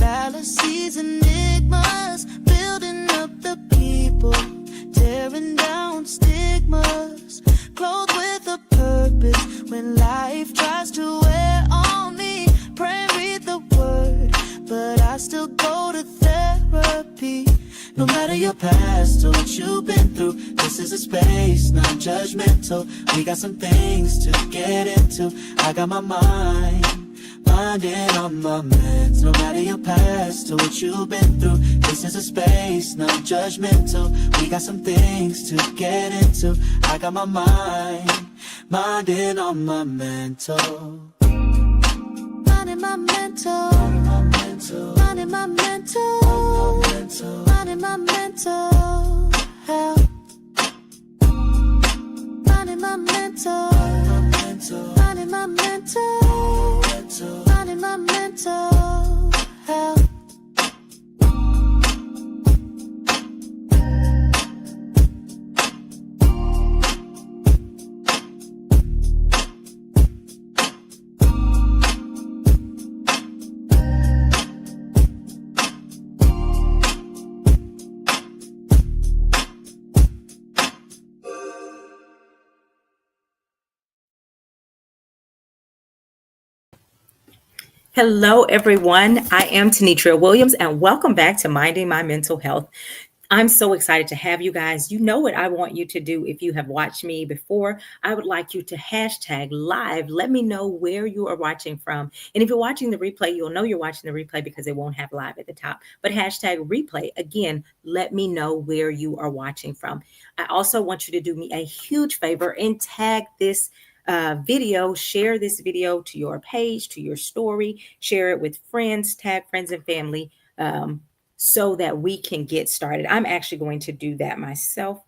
fallacies, enigmas, building up the people, tearing down stigmas, clothed with a purpose. When life tries to wear on me, pray and read the word, but I still go to therapy. No matter your past or what you've been through, this is a space, not judgmental. We got some things to get into. I got my mind and on my meds. No matter your past or what you've been through, this is a space, not judgmental. We got some things to get into. I got my mind and on my mental. Mind and my mental. Mind and my mental. Mind and my mental health. Mind and my mental. Mind and my mental. Mind and my mental health. Hello, everyone. I am Tenitria Williams, and welcome back to Minding My Mental Health. I'm so excited to have you guys. You know what I want you to do if you have watched me before. I would like you to hashtag live. Let me know where you are watching from. And if you're watching the replay, you'll know you're watching the replay because it won't have live at the top. But hashtag replay. Again, let me know where you are watching from. I also want you to do me a huge favor and tag this video, share this video to your page, to your story, share it with friends, tag friends and family, so that we can get started. I'm actually going to do that myself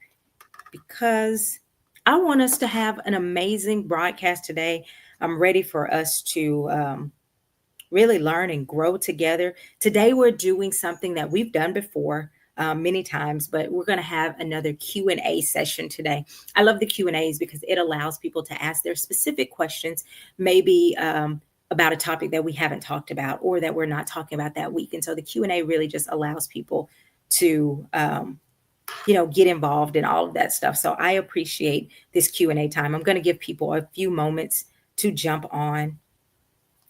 because I want us to have an amazing broadcast today. I'm ready for us to really learn and grow together. Today, we're doing something that we've done before many times, but we're going to have another Q&A session today. I love the Q&As because it allows people to ask their specific questions, maybe about a topic that we haven't talked about or that we're not talking about that week. And so the Q&A really just allows people to, get involved in all of that stuff. So I appreciate this Q&A time. I'm going to give people a few moments to jump on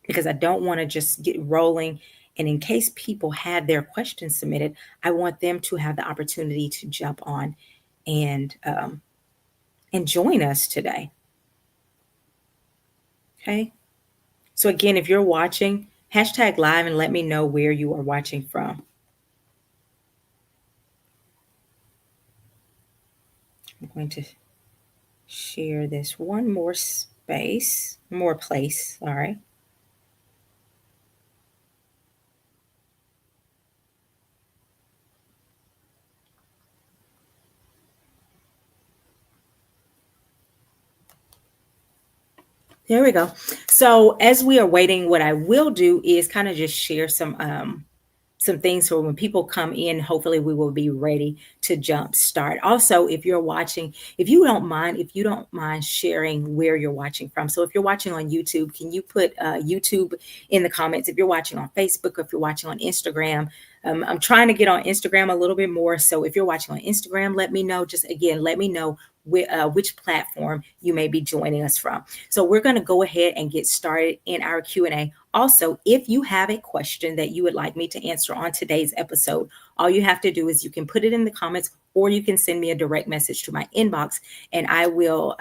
because I don't want to just get rolling. And in case people had their questions submitted, I want them to have the opportunity to jump on and join us today. Okay. So again, if you're watching, hashtag live and let me know where you are watching from. I'm going to share this one more place. All right. There we go. So as we are waiting, what I will do is kind of just share some things for when people come in. Hopefully we will be ready to jump start. Also, if you're watching, if you don't mind sharing where you're watching from. So if you're watching on YouTube, can you put YouTube in the comments? If you're watching on Facebook, or if you're watching on Instagram, I'm trying to get on Instagram a little bit more. So if you're watching on Instagram, let me know. Just again, let me know which platform you may be joining us from. So we're going to go ahead and get started in our Q&A. Also, if you have a question that you would like me to answer on today's episode, all you have to do is you can put it in the comments or you can send me a direct message to my inbox and I will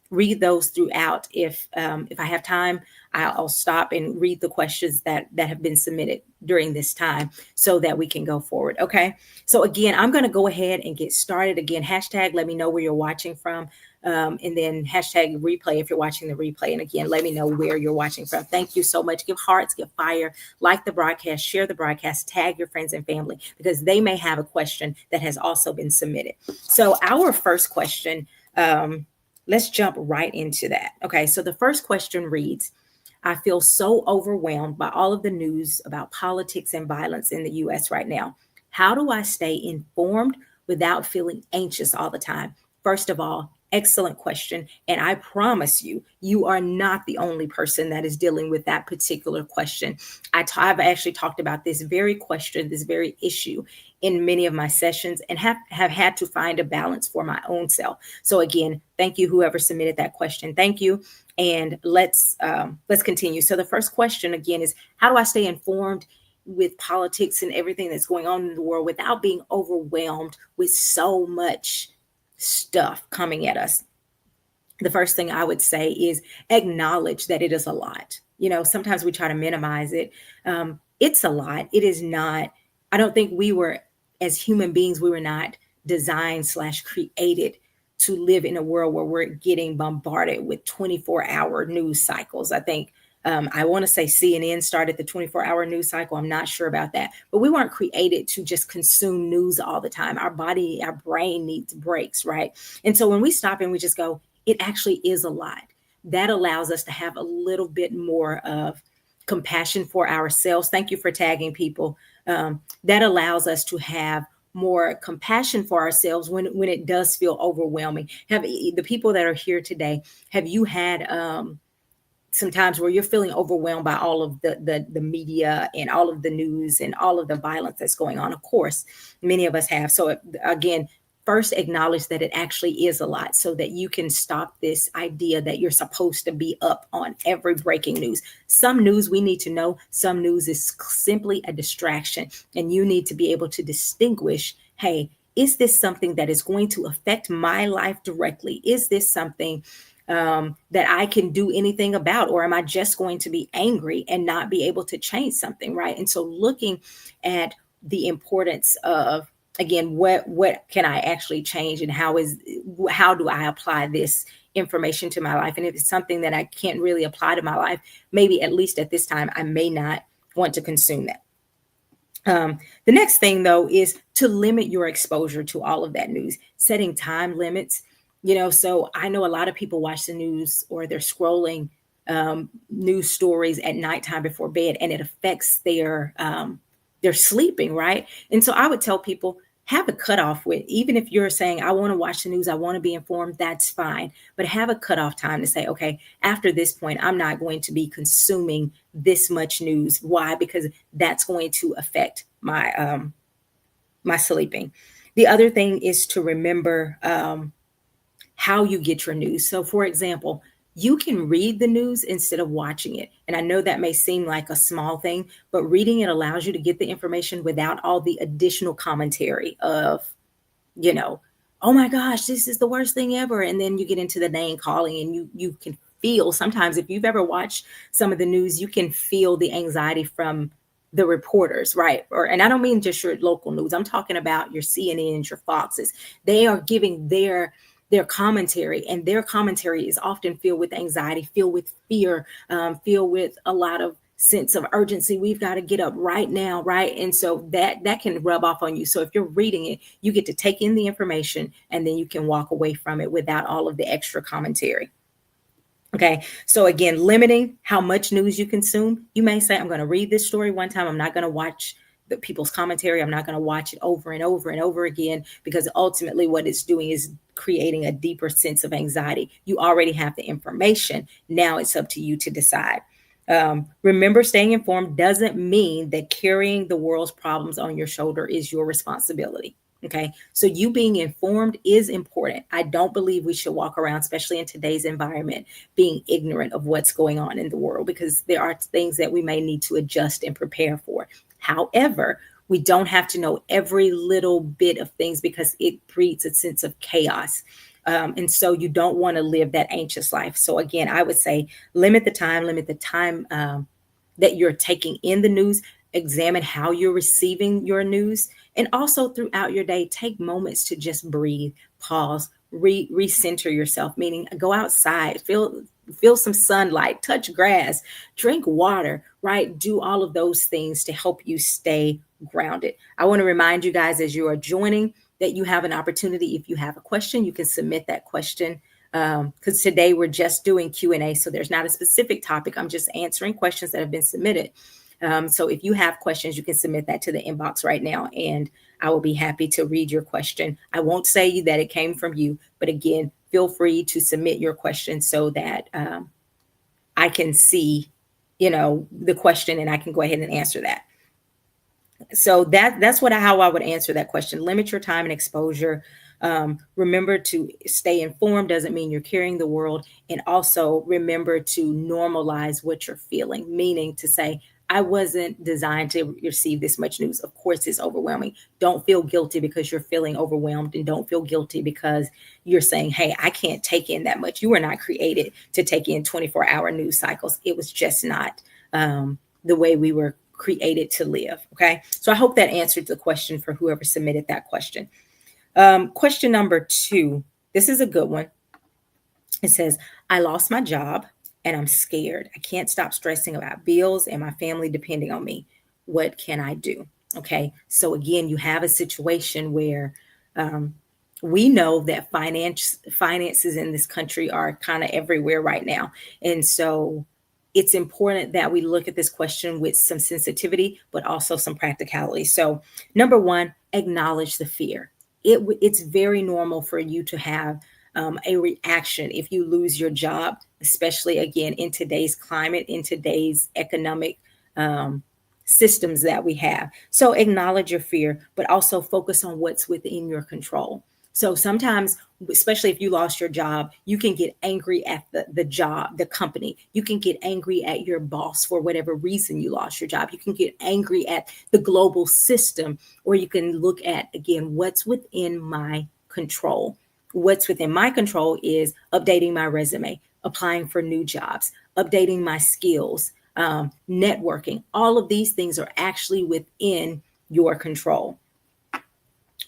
read those throughout. If I have time, I'll stop and read the questions that have been submitted during this time so that we can go forward. Okay. So again, I'm going to go ahead and get started. Again, hashtag, let me know where you're watching from. And then hashtag replay if you're watching the replay. And again, let me know where you're watching from. Thank you so much. Give hearts, give fire, like the broadcast, share the broadcast, tag your friends and family because they may have a question that has also been submitted. So our first question, let's jump right into that. Okay, so the first question reads, I feel so overwhelmed by all of the news about politics and violence in the U.S. right now. How do I stay informed without feeling anxious all the time? First of all, excellent question. And I promise you, you are not the only person that is dealing with that particular question. I've actually talked about this very question, this very issue in many of my sessions, and have had to find a balance for my own self. So again, thank you, whoever submitted that question. Thank you. And let's continue. So the first question again is, how do I stay informed with politics and everything that's going on in the world without being overwhelmed with so much stuff coming at us? The first thing I would say is acknowledge that it is a lot. Sometimes we try to minimize it. It's a lot. It is not. I don't think we were, as human beings, we were not designed/created to live in a world where we're getting bombarded with 24-hour news cycles. I think I want to say CNN started the 24-hour news cycle. I'm not sure about that, but we weren't created to just consume news all the time. Our body, our brain needs breaks, right? And so when we stop and we just go, it actually is a lot. That allows us to have a little bit more of compassion for ourselves. Thank you for tagging people. That allows us to have more compassion for ourselves when it does feel overwhelming. Have the people that are here today, have you had sometimes where you're feeling overwhelmed by all of the media and all of the news and all of the violence that's going on? Of course, many of us have. So again, first acknowledge that it actually is a lot so that you can stop this idea that you're supposed to be up on every breaking news. Some news we need to know, some news is simply a distraction, and you need to be able to distinguish, hey, is this something that is going to affect my life directly? Is this something that I can do anything about, or am I just going to be angry and not be able to change something, right? And so looking at the importance of, again, what can I actually change, and how do I apply this information to my life? And if it's something that I can't really apply to my life, maybe at least at this time, I may not want to consume that. The next thing, though, is to limit your exposure to all of that news, setting time limits. So I know a lot of people watch the news, or they're scrolling news stories at nighttime before bed, and it affects their sleeping, right? And so I would tell people, have a cutoff with, even if you're saying, I want to watch the news, I want to be informed, that's fine. But have a cutoff time to say, okay, after this point, I'm not going to be consuming this much news. Why? Because that's going to affect my my sleeping. The other thing is to remember how you get your news. So for example, you can read the news instead of watching it. And I know that may seem like a small thing, but reading it allows you to get the information without all the additional commentary of, oh my gosh, this is the worst thing ever. And then you get into the name calling, and you can feel, sometimes if you've ever watched some of the news, you can feel the anxiety from the reporters, right? And I don't mean just your local news. I'm talking about your CNNs, your Foxes. They are giving their commentary, and their commentary is often filled with anxiety, filled with fear, filled with a lot of sense of urgency. We've got to get up right now, right? And so that can rub off on you. So if you're reading it, you get to take in the information, and then you can walk away from it without all of the extra commentary. Okay, so again, limiting how much news you consume. You may say, I'm going to read this story one time. I'm not going to watch the people's commentary. I'm not going to watch it over and over and over again, because ultimately what it's doing is creating a deeper sense of anxiety. You already have the information. Now it's up to you to decide. Remember, staying informed doesn't mean that carrying the world's problems on your shoulder is your responsibility. Okay, so you being informed is important. I don't believe we should walk around, especially in today's environment, being ignorant of what's going on in the world, because there are things that we may need to adjust and prepare for. However, we don't have to know every little bit of things, because it breeds a sense of chaos. And so you don't want to live that anxious life. So again, I would say limit the time that you're taking in the news. Examine how you're receiving your news. And also throughout your day, take moments to just breathe, pause, recenter yourself, meaning go outside, feel some sunlight, touch grass, drink water, right? Do all of those things to help you stay grounded. I want to remind you guys, as you are joining, that you have an opportunity. If you have a question, you can submit that question, because today we're just doing Q&A. So there's not a specific topic. I'm just answering questions that have been submitted. So if you have questions, you can submit that to the inbox right now, and I will be happy to read your question. I won't say that it came from you, but again, feel free to submit your question so that I can see, the question, and I can go ahead and answer that. So that's how I would answer that question. Limit your time and exposure. Remember to stay informed doesn't mean you're carrying the world. And also remember to normalize what you're feeling, meaning to say, I wasn't designed to receive this much news. Of course, it's overwhelming. Don't feel guilty because you're feeling overwhelmed, and don't feel guilty because you're saying, hey, I can't take in that much. You were not created to take in 24-hour news cycles. It was just not the way we were created to live. Okay. So I hope that answered the question for whoever submitted that question. Question number 2. This is a good one. It says, I lost my job and I'm scared. I can't stop stressing about bills and my family depending on me. What can I do? Okay. So again, you have a situation where we know that finances in this country are kind of everywhere right now. And so it's important that we look at this question with some sensitivity, but also some practicality. So number 1, acknowledge the fear. It's very normal for you to have a reaction if you lose your job, especially again in today's climate, in today's economic systems that we have. So acknowledge your fear, but also focus on what's within your control. So sometimes, especially if you lost your job, you can get angry at the job, the company. You can get angry at your boss for whatever reason you lost your job. You can get angry at the global system, or you can look at, again, what's within my control. What's within my control is updating my resume, applying for new jobs, updating my skills, networking. All of these things are actually within your control.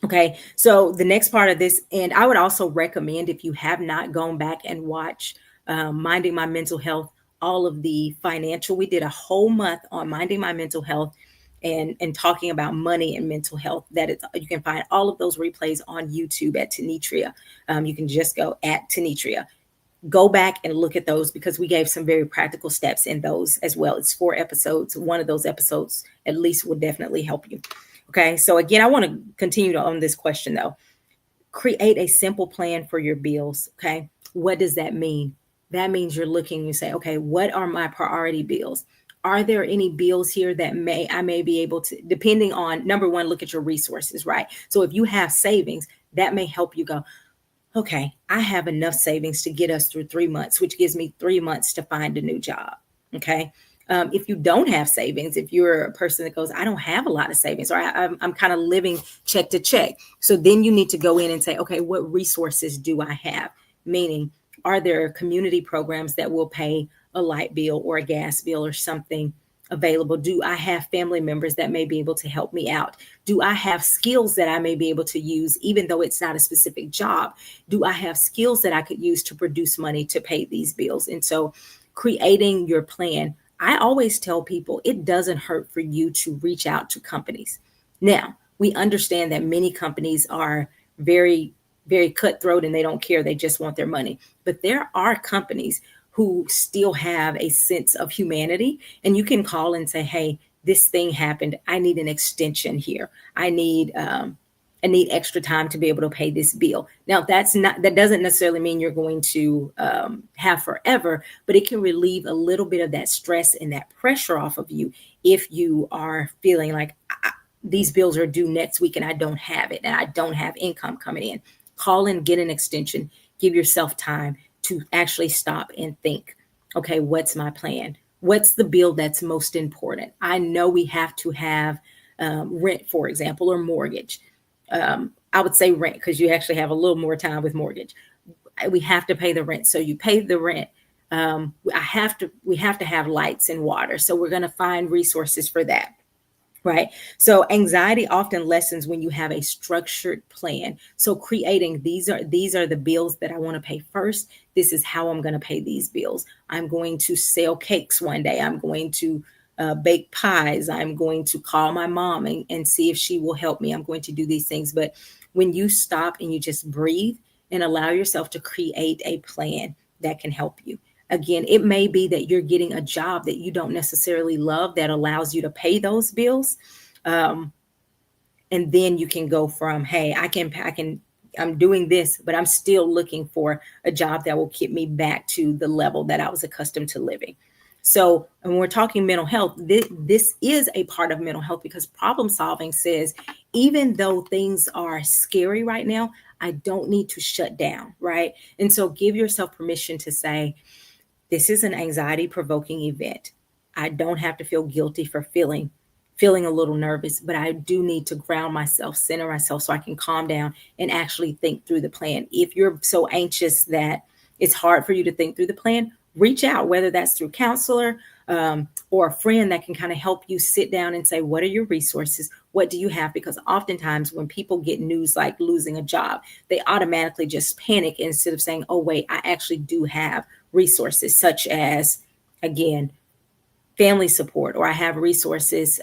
Okay, so the next part of this, and I would also recommend, if you have not gone back and watched Minding My Mental Health, all of the financial, we did a whole month on minding my mental health and talking about money and mental health. You can find all of those replays on YouTube at Tenitria. You can just go at Tenitria. Go back and look at those because we gave some very practical steps in those as well. It's 4 episodes. One of those episodes at least will definitely help you. Okay, so again, I want to continue on this question though. Create a simple plan for your bills. Okay, what does that mean? That means you're looking, you say, okay, what are my priority bills? Are there any bills here that I may be able to, depending on, number 1, look at your resources, right? So if you have savings, that may help you go, okay, I have enough savings to get us through 3 months, which gives me 3 months to find a new job. Okay. If you don't have savings, if you're a person that goes, I don't have a lot of savings, or I'm kind of living check to check. So then you need to go in and say, okay, what resources do I have? Meaning, are there community programs that will pay a light bill or a gas bill or something available? Do I have family members that may be able to help me out? Do I have skills that I may be able to use, even though it's not a specific job? Do I have skills that I could use to produce money to pay these bills? And so creating your plan, I always tell people it doesn't hurt for you to reach out to companies. Now, we understand that many companies are very, very cutthroat and they don't care. They just want their money. But there are companies who still have a sense of humanity, and you can call and say, hey, this thing happened. I need an extension here. I need extra time to be able to pay this bill. Now, that doesn't necessarily mean you're going to have forever, but it can relieve a little bit of that stress and that pressure off of you if you are feeling like these bills are due next week and I don't have it and I don't have income coming in. Call and get an extension. Give yourself time to actually stop and think, okay, what's my plan? What's the bill that's most important? I know we have to have rent, for example, or mortgage. I would say rent because you actually have a little more time with mortgage. We have to pay the rent. So you pay the rent. We have to have lights and water. So we're going to find resources for that. Right. So anxiety often lessens when you have a structured plan. So creating these are the bills that I want to pay first. This is how I'm going to pay these bills. I'm going to sell cakes one day. I'm going to bake pies. I'm going to call my mom and see if she will help me. I'm going to do these things. But when you stop and you just breathe and allow yourself to create a plan that can help you. Again, it may be that you're getting a job that you don't necessarily love that allows you to pay those bills. And then you can go from, hey, I can I'm doing this, but I'm still looking for a job that will get me back to the level that I was accustomed to living. So, when we're talking mental health, this is a part of mental health, because problem solving says, even though things are scary right now, I don't need to shut down, right? And so give yourself permission to say, this is an anxiety provoking event. I don't have to feel guilty for feeling a little nervous, but I do need to ground myself, center myself, so I can calm down and actually think through the plan. If you're so anxious that it's hard for you to think through the plan, reach out, whether that's through counselor, or a friend that can kind of help you sit down and say, what are your resources? What do you have? Because oftentimes when people get news like losing a job, they automatically just panic instead of saying, oh, wait, I actually do have resources, such as, again, family support, or I have resources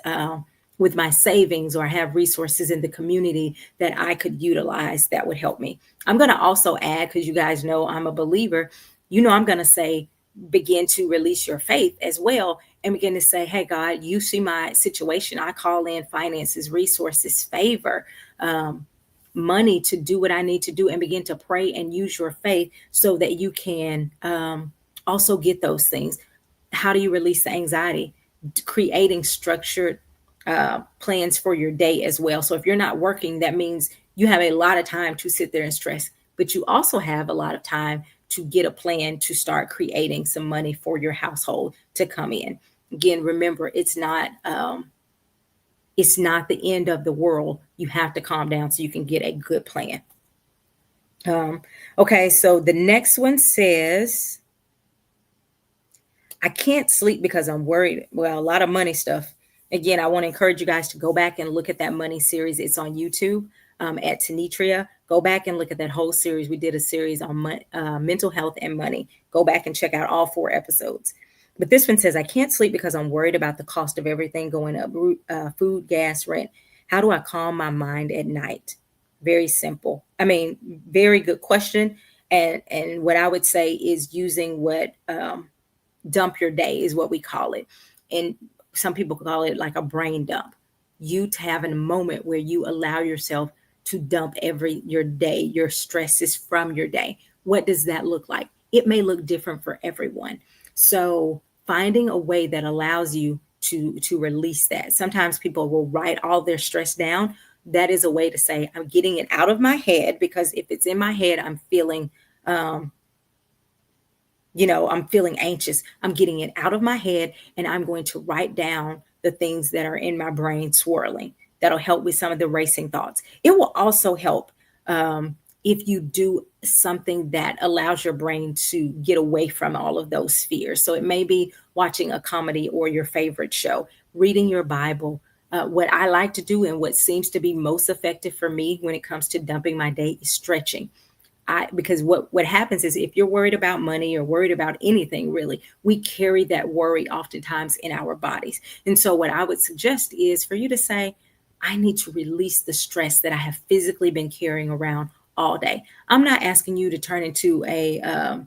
with my savings, or I have resources in the community that I could utilize that would help me. I'm going to also add, because you guys know I'm a believer, I'm going to say, begin to release your faith as well, and begin to say, hey, God, you see my situation. I call in finances, resources, favor, money to do what I need to do, and begin to pray and use your faith so that you can also get those things. How do you release the anxiety? Creating structured plans for your day as well. So if you're not working, that means you have a lot of time to sit there and stress, but you also have a lot of time to get a plan to start creating some money for your household to come in. Again, remember, it's not the end of the world. You have to calm down so you can get a good plan. Okay, so the next one says, I can't sleep because I'm worried. Well, a lot of money stuff. Again, I want to encourage you guys to go back and look at that money series. It's on YouTube at Tenitria. Go back and look at that whole series. We did a series on mental health and money. Go back and check out all 4 episodes. But this one says, I can't sleep because I'm worried about the cost of everything going up, food, gas, rent. How do I calm my mind at night? Very simple. I mean, very good question. And what I would say is using what dump your day is what we call it. And some people call it like a brain dump. You having a moment where you allow yourself to dump your day, your stresses from your day. What does that look like? It may look different for everyone. So finding a way that allows you to release that. Sometimes people will write all their stress down. That is a way to say, I'm getting it out of my head, because if it's in my head, I'm feeling I'm feeling anxious. I'm getting it out of my head, and I'm going to write down the things that are in my brain swirling. That'll help with some of the racing thoughts. It will also help if you do something that allows your brain to get away from all of those fears. So it may be watching a comedy or your favorite show, reading your Bible. What I like to do, and what seems to be most effective for me when it comes to dumping my day, is stretching. Because what happens is, if you're worried about money or worried about anything, really, we carry that worry oftentimes in our bodies. And so what I would suggest is for you to say, I need to release the stress that I have physically been carrying around all day. I'm not asking you to turn into a, I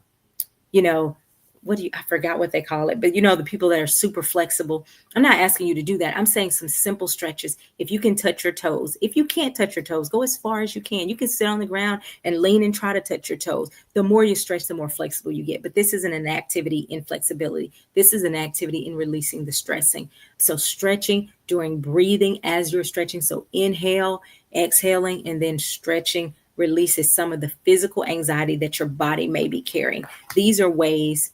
forgot what they call it, but the people that are super flexible. I'm not asking you to do that. I'm saying some simple stretches. If you can touch your toes, if you can't touch your toes, go as far as you can. You can sit on the ground and lean and try to touch your toes. The more you stretch, the more flexible you get. But this isn't an activity in flexibility. This is an activity in releasing the stressing. So stretching during breathing as you're stretching. So inhale, exhaling, and then stretching releases some of the physical anxiety that your body may be carrying. These are ways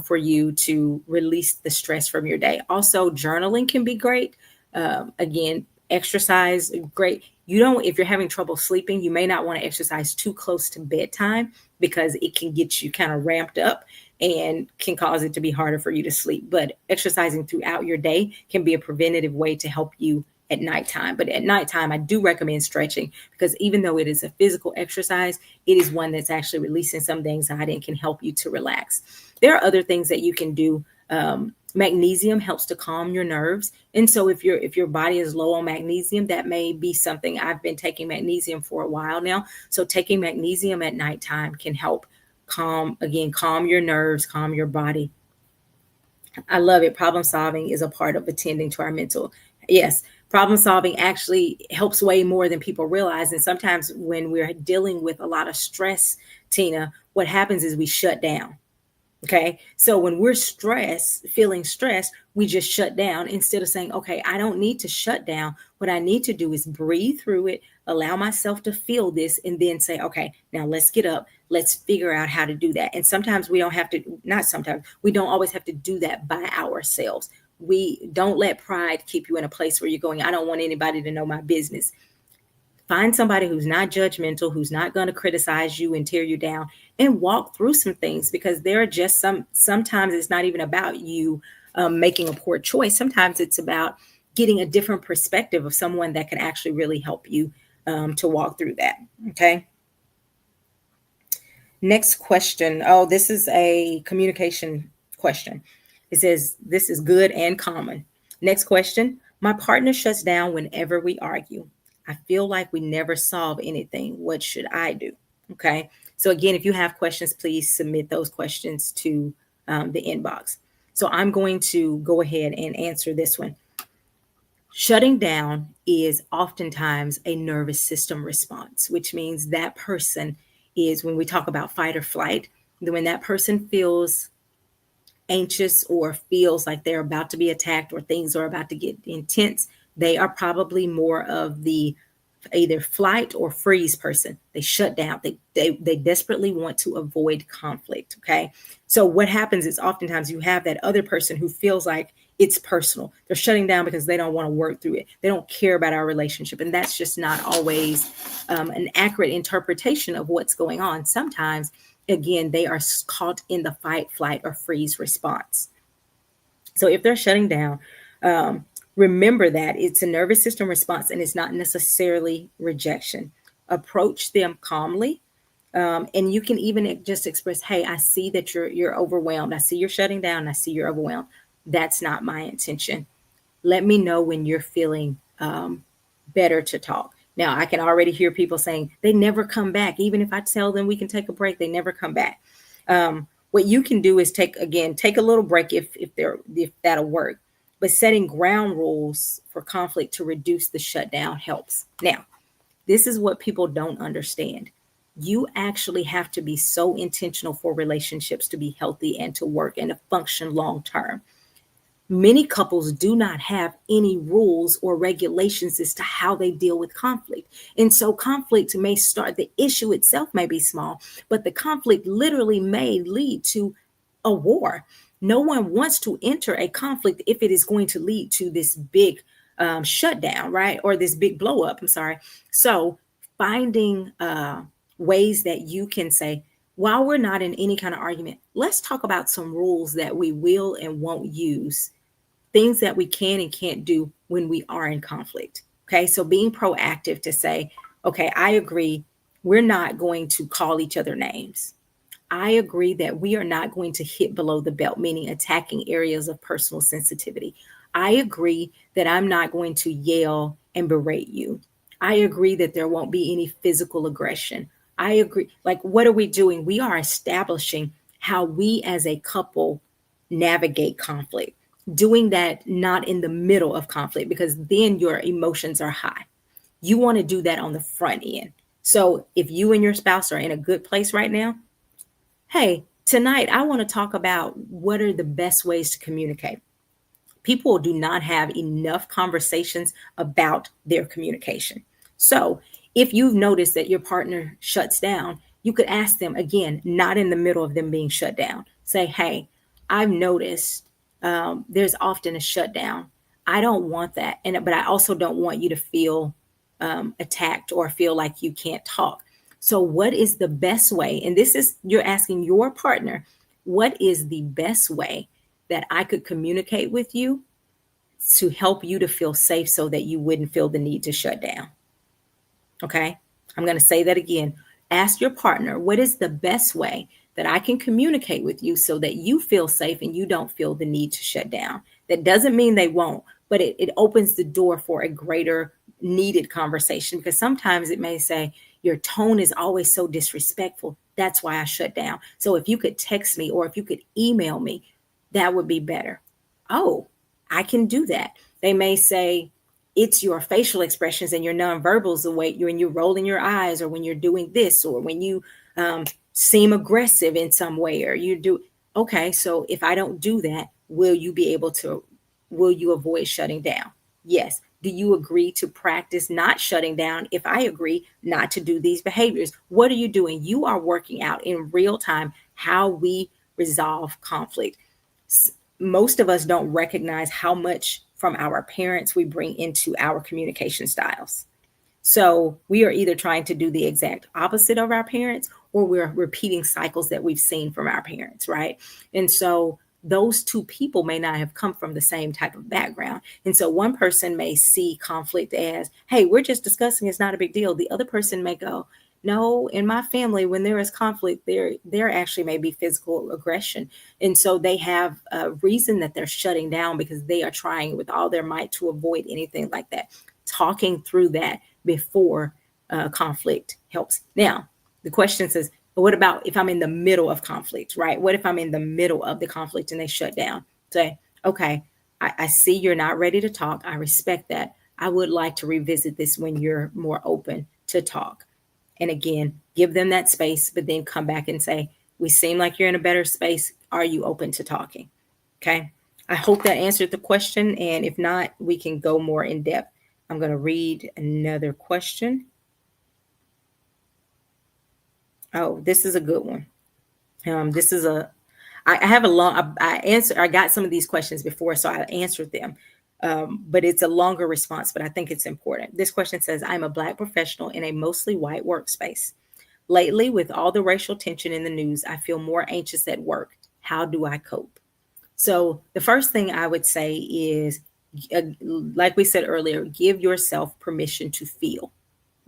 for you to release the stress from your day. Also, journaling can be great. Again, exercise, great. If you're having trouble sleeping, you may not want to exercise too close to bedtime, because it can get you kind of ramped up and can cause it to be harder for you to sleep. But exercising throughout your day can be a preventative way to help you at nighttime. But at nighttime, I do recommend stretching, because even though it is a physical exercise, it is one that's actually releasing some of the anxiety and can help you to relax. There are other things that you can do. Magnesium helps to calm your nerves. And so if your body is low on magnesium, that may be something. I've been taking magnesium for a while now. So taking magnesium at nighttime can help calm your nerves, calm your body. I love it. Problem solving is a part of attending to our mental. Yes, Problem solving actually helps way more than people realize. And sometimes when we're dealing with a lot of stress, Tina, what happens is we shut down. Okay. So when we're stressed, feeling stressed, we just shut down instead of saying, okay, I don't need to shut down. What I need to do is breathe through it, allow myself to feel this, and then say, okay, now let's get up. Let's figure out how to do that. And sometimes we don't have to, not sometimes, we don't always have to do that by ourselves. We don't let pride keep you in a place where you're going, I don't want anybody to know my business. Find somebody who's not judgmental, who's not going to criticize you and tear you down, and walk through some things, because there are just sometimes it's not even about you making a poor choice. Sometimes it's about getting a different perspective of someone that can actually really help you to walk through that. Okay. Next question. Oh, this is a communication question. It says, this is good and common. Next question. My partner shuts down whenever we argue. I feel like we never solve anything. What should I do? Okay. So again, if you have questions, please submit those questions to the inbox. So I'm going to go ahead and answer this one. Shutting down is oftentimes a nervous system response, which means that person is, when we talk about fight or flight, when that person feels anxious or feels like they're about to be attacked or things are about to get intense, they are probably more of the either flight or freeze person. They shut down. They desperately want to avoid conflict. Okay. So what happens is oftentimes you have that other person who feels like it's personal. They're shutting down because they don't want to work through it. They don't care about our relationship. And that's just not always an accurate interpretation of what's going on. Sometimes, again, they are caught in the fight, flight, or freeze response. So if they're shutting down, remember that it's a nervous system response and it's not necessarily rejection. Approach them calmly. And you can even just express, hey, I see that you're overwhelmed. I see you're shutting down. I see you're overwhelmed. That's not my intention. Let me know when you're feeling better to talk. Now, I can already hear people saying they never come back. Even if I tell them we can take a break, they never come back. What you can do is take a little break if that'll work. But setting ground rules for conflict to reduce the shutdown helps. Now, this is what people don't understand. You actually have to be so intentional for relationships to be healthy and to work and to function long term. Many couples do not have any rules or regulations as to how they deal with conflict. And so conflict may start, the issue itself may be small, but the conflict literally may lead to a war. No one wants to enter a conflict if it is going to lead to this big shutdown, right? Or this big blow up. I'm sorry. So finding ways that you can say, while we're not in any kind of argument, let's talk about some rules that we will and won't use, things that we can and can't do when we are in conflict. Okay. So being proactive to say, okay, I agree. We're not going to call each other names. I agree that we are not going to hit below the belt, meaning attacking areas of personal sensitivity. I agree that I'm not going to yell and berate you. I agree that there won't be any physical aggression. I agree. Like, what are we doing? We are establishing how we as a couple navigate conflict, doing that not in the middle of conflict, because then your emotions are high. You want to do that on the front end. So if you and your spouse are in a good place right now, hey, tonight I want to talk about what are the best ways to communicate. People do not have enough conversations about their communication. So if you've noticed that your partner shuts down, you could ask them again, not in the middle of them being shut down. Say, hey, I've noticed there's often a shutdown. I don't want that. But I also don't want you to feel attacked or feel like you can't talk. So what is the best way? And this is, you're asking your partner, what is the best way that I could communicate with you to help you to feel safe so that you wouldn't feel the need to shut down? Okay. I'm going to say that again. Ask your partner, what is the best way that I can communicate with you so that you feel safe and you don't feel the need to shut down? That doesn't mean they won't, but it opens the door for a greater needed conversation, because sometimes it may say, your tone is always so disrespectful. That's why I shut down. So if you could text me or if you could email me, that would be better. Oh, I can do that. They may say, it's your facial expressions and your nonverbals, the way when you're rolling your eyes, or when you're doing this, or when you seem aggressive in some way, or you do. Okay, so if I don't do that, will you avoid shutting down? Yes. Do you agree to practice not shutting down if I agree not to do these behaviors? What are you doing? You are working out in real time how we resolve conflict. Most of us don't recognize how much from our parents we bring into our communication styles. So we are either trying to do the exact opposite of our parents, or we're repeating cycles that we've seen from our parents, right? And so those two people may not have come from the same type of background. And so one person may see conflict as, hey, we're just discussing, it's not a big deal. The other person may go, no, in my family, when there is conflict, there actually may be physical aggression. And so they have a reason that they're shutting down, because they are trying with all their might to avoid anything like that. Talking through that before conflict helps. Now, the question says, what about if I'm in the middle of conflict, right? What if I'm in the middle of the conflict and they shut down? Say, okay, I see you're not ready to talk. I respect that. I would like to revisit this when you're more open to talk. And again, give them that space, but then come back and say, we seem like you're in a better space. Are you open to talking? Okay. I hope that answered the question. And if not, we can go more in depth. I'm going to read another question. Oh, this is a good one. This is I have a long, I got some of these questions before, so I answered them. But it's a longer response, but I think it's important. This question says, I'm a Black professional in a mostly white workspace. Lately, with all the racial tension in the news, I feel more anxious at work. How do I cope? So the first thing I would say is, like we said earlier, give yourself permission to feel.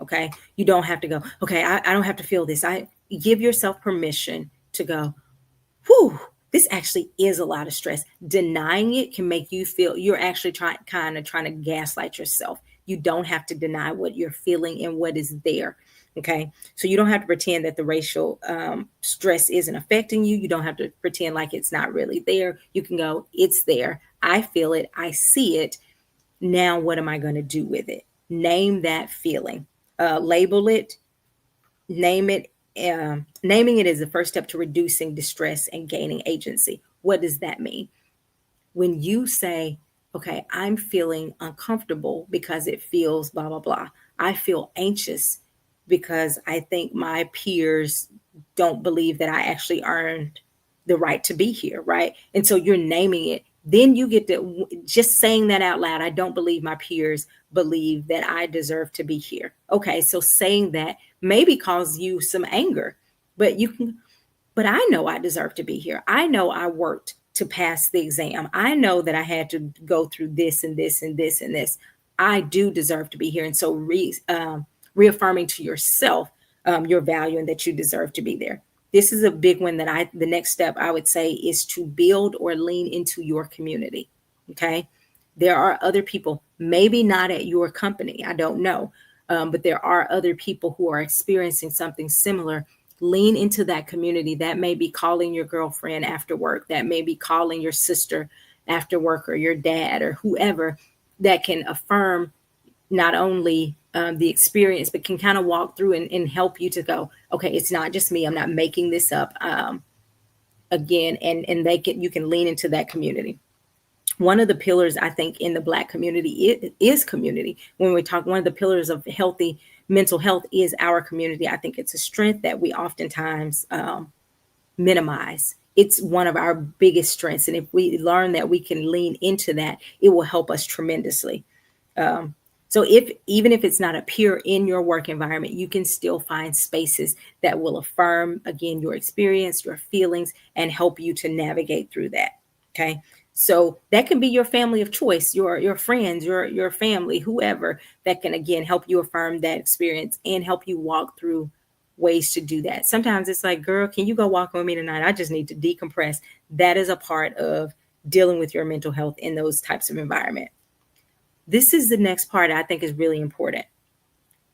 Okay. You don't have to go, okay, I don't have to feel this. I give yourself permission to go, whew, this actually is a lot of stress. Denying it can make you feel you're actually trying to gaslight yourself. You don't have to deny what you're feeling and what is there. Okay. So you don't have to pretend that the racial stress isn't affecting you. You don't have to pretend like it's not really there. You can go, it's there. I feel it. I see it. Now, what am I going to do with it? Name that feeling. Label it, name it. Naming it is the first step to reducing distress and gaining agency. What does that mean? When you say, okay, I'm feeling uncomfortable because it feels blah, blah, blah. I feel anxious because I think my peers don't believe that I actually earned the right to be here, right? And so you're naming it. Then you get to just saying that out loud. I don't believe my peers believe that I deserve to be here. Okay, so saying that maybe cause you some anger, but I know I deserve to be here. I know I worked to pass the exam. I know that I had to go through this and this and this and this. I do deserve to be here. And so reaffirming to yourself your value and that you deserve to be there. This is a big one that the next step I would say is to build or lean into your community. Okay. There are other people, maybe not at your company. I don't know. But there are other people who are experiencing something similar. Lean into that community. That may be calling your girlfriend after work. That may be calling your sister after work, or your dad, or whoever, that can affirm not only the experience, but can kind of walk through and help you to go, okay, it's not just me. I'm not making this up again. And you can lean into that community. One of the pillars, I think, in the Black community is community. When we talk, one of the pillars of healthy mental health is our community. I think it's a strength that we oftentimes minimize. It's one of our biggest strengths. And if we learn that we can lean into that, it will help us tremendously. So even if it's not a peer in your work environment, you can still find spaces that will affirm, again, your experience, your feelings, and help you to navigate through that. Okay. So that can be your family of choice, your friends, your family, whoever, that can, again, help you affirm that experience and help you walk through ways to do that. Sometimes it's like, girl, can you go walk with me tonight? I just need to decompress. That is a part of dealing with your mental health in those types of environment. This is the next part I think is really important.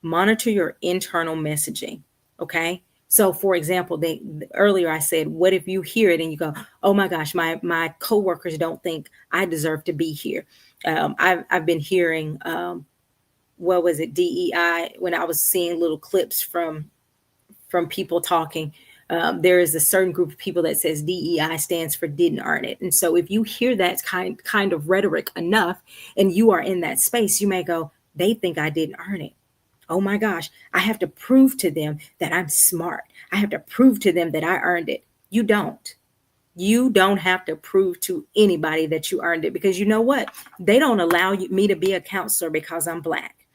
Monitor your internal messaging. Okay. So, for example, earlier I said, what if you hear it and you go, "Oh my gosh, my coworkers don't think I deserve to be here." I've been hearing, what was it, DEI, when I was seeing little clips from people talking. There is a certain group of people that says DEI stands for didn't earn it. And so if you hear that kind of rhetoric enough and you are in that space, you may go, they think I didn't earn it. Oh my gosh, I have to prove to them that I'm smart. I have to prove to them that I earned it. You don't. You don't have to prove to anybody that you earned it, because you know what? They don't allow me to be a counselor because I'm Black.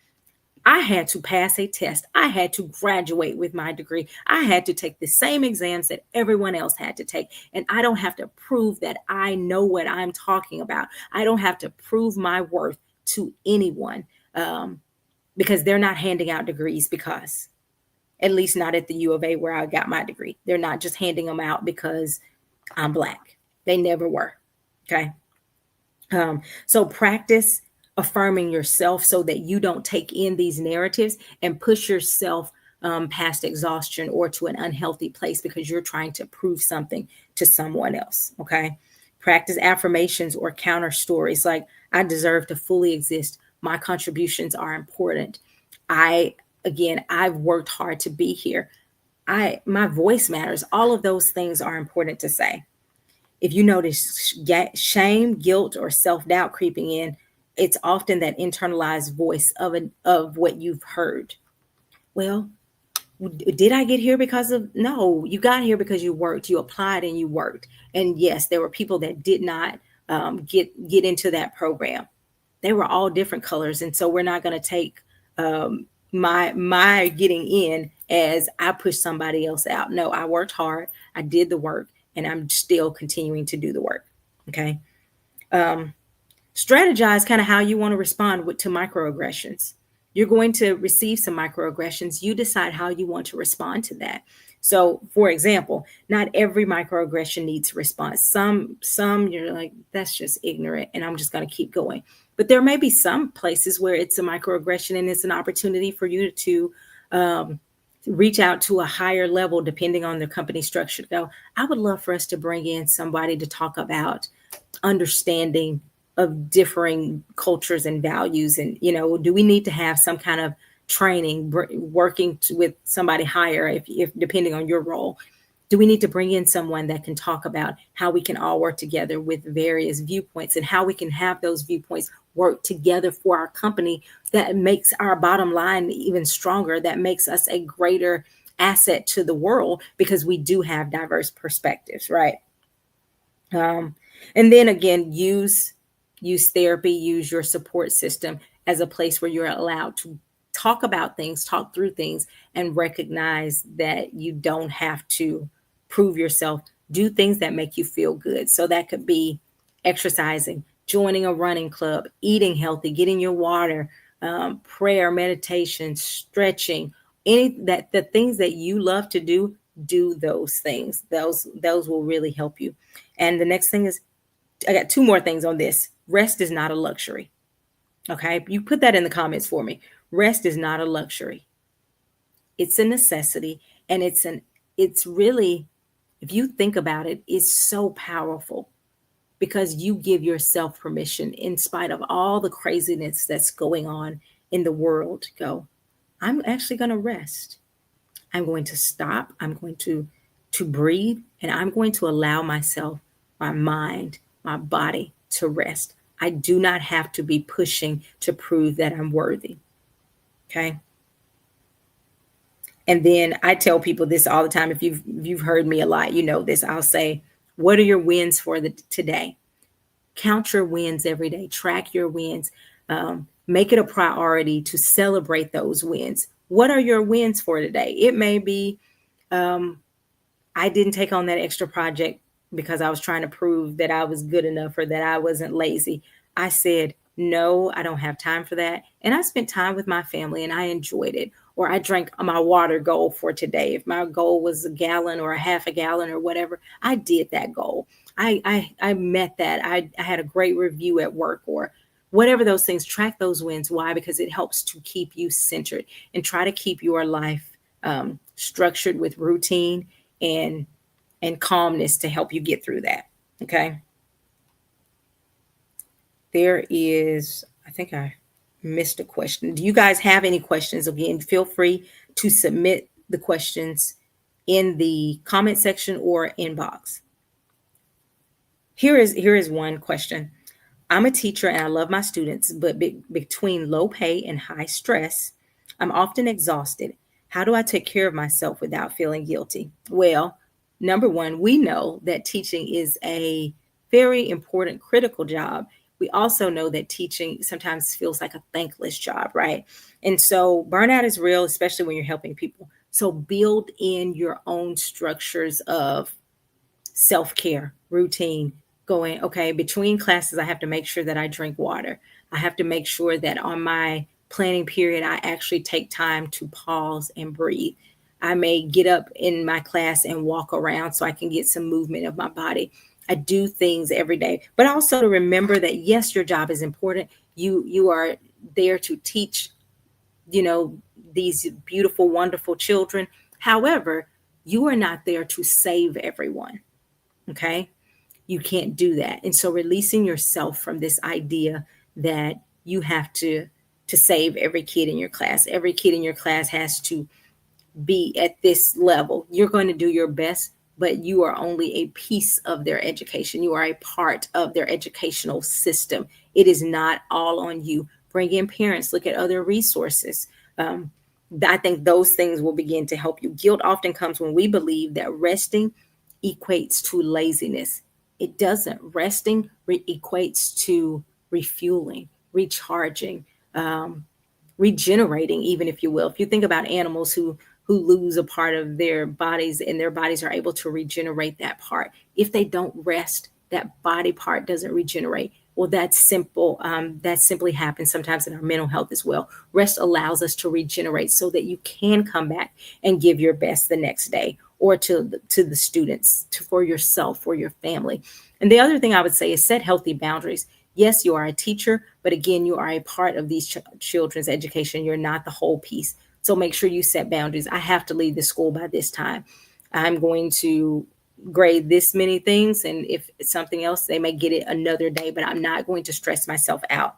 I had to pass a test. I had to graduate with my degree. I had to take the same exams that everyone else had to take. And I don't have to prove that I know what I'm talking about. I don't have to prove my worth to anyone, because they're not handing out degrees because, at least not at the U of A where I got my degree. They're not just handing them out because I'm Black. They never were. Okay. So practice affirming yourself so that you don't take in these narratives and push yourself past exhaustion or to an unhealthy place because you're trying to prove something to someone else. Okay. Practice affirmations or counter stories like, I deserve to fully exist. My contributions are important. I've worked hard to be here. My voice matters. All of those things are important to say. If you notice shame, guilt, or self-doubt creeping in, it's often that internalized voice of what you've heard. Well, did I get here because of? No, you got here because you worked, you applied and you worked. And yes, there were people that did not get into that program. They were all different colors. And so we're not going to take my getting in as I pushed somebody else out. No, I worked hard. I did the work and I'm still continuing to do the work. Okay. Strategize kind of how you want to respond to microaggressions. You're going to receive some microaggressions. You decide how you want to respond to that. So, for example, not every microaggression needs a response. Some you're like, that's just ignorant, and I'm just going to keep going. But there may be some places where it's a microaggression and it's an opportunity for you to reach out to a higher level, depending on the company structure. Go, I would love for us to bring in somebody to talk about understanding of differing cultures and values. And, do we need to have some kind of training, working with somebody higher, if depending on your role? Do we need to bring in someone that can talk about how we can all work together with various viewpoints and how we can have those viewpoints work together for our company that makes our bottom line even stronger, that makes us a greater asset to the world because we do have diverse perspectives, right? And then again, use therapy, use your support system as a place where you're allowed to talk about things, talk through things, and recognize that you don't have to prove yourself. Do things that make you feel good. So that could be exercising, joining a running club, eating healthy, getting your water, prayer, meditation, stretching, the things that you love to do those things. Those will really help you. And the next thing is, I got two more things on this. Rest is not a luxury. Okay. You put that in the comments for me. Rest is not a luxury. It's a necessity. And it's really, if you think about it, it's so powerful because you give yourself permission in spite of all the craziness that's going on in the world. Go, I'm actually going to rest. I'm going to stop. I'm going to breathe, and I'm going to allow myself, my mind, my body to rest. I do not have to be pushing to prove that I'm worthy. Okay. And then I tell people this all the time. If you've heard me a lot, you know this. I'll say, what are your wins for today? Count your wins every day. Track your wins. Make it a priority to celebrate those wins. What are your wins for today? It may be, I didn't take on that extra project because I was trying to prove that I was good enough or that I wasn't lazy. I said, no, I don't have time for that. And I spent time with my family and I enjoyed it. Or I drank my water goal for today. If my goal was a gallon or a half a gallon or whatever, I did that goal. I met that. I had a great review at work or whatever those things. Track those wins. Why? Because it helps to keep you centered and try to keep your life structured with routine and calmness to help you get through that. Okay. There is, I think I missed a question. Do you guys have any questions? Again, feel free to submit the questions in the comment section or inbox. Here is one question. I'm a teacher and I love my students, but between low pay and high stress, I'm often exhausted. How do I take care of myself without feeling guilty? Well, number one, we know that teaching is a very important, critical job. We also know that teaching sometimes feels like a thankless job, right? And so burnout is real, especially when you're helping people. So build in your own structures of self-care, routine, going, okay, between classes, I have to make sure that I drink water. I have to make sure that on my planning period, I actually take time to pause and breathe. I may get up in my class and walk around so I can get some movement of my body. I do things every day, but also to remember that yes, your job is important. You are there to teach, these beautiful, wonderful children. However, you are not there to save everyone. Okay. You can't do that. And so releasing yourself from this idea that you have to save every kid in your class. Every kid in your class has to be at this level. You're going to do your best, but you are only a piece of their education. You are a part of their educational system. It is not all on you. Bring in parents, look at other resources. I think those things will begin to help you. Guilt often comes when we believe that resting equates to laziness. It doesn't. Resting equates to refueling, recharging, regenerating, even if you will. If you think about animals who lose a part of their bodies and their bodies are able to regenerate that part. If they don't rest, that body part doesn't regenerate. Well, that's simple. That simply happens sometimes in our mental health as well. Rest allows us to regenerate so that you can come back and give your best the next day, or to the students, for yourself, for your family. And the other thing I would say is set healthy boundaries. Yes, you are a teacher, but again, you are a part of these children's education. You're not the whole piece. So make sure you set boundaries. I have to leave the school by this time. I'm going to grade this many things. And if it's something else, they may get it another day, but I'm not going to stress myself out,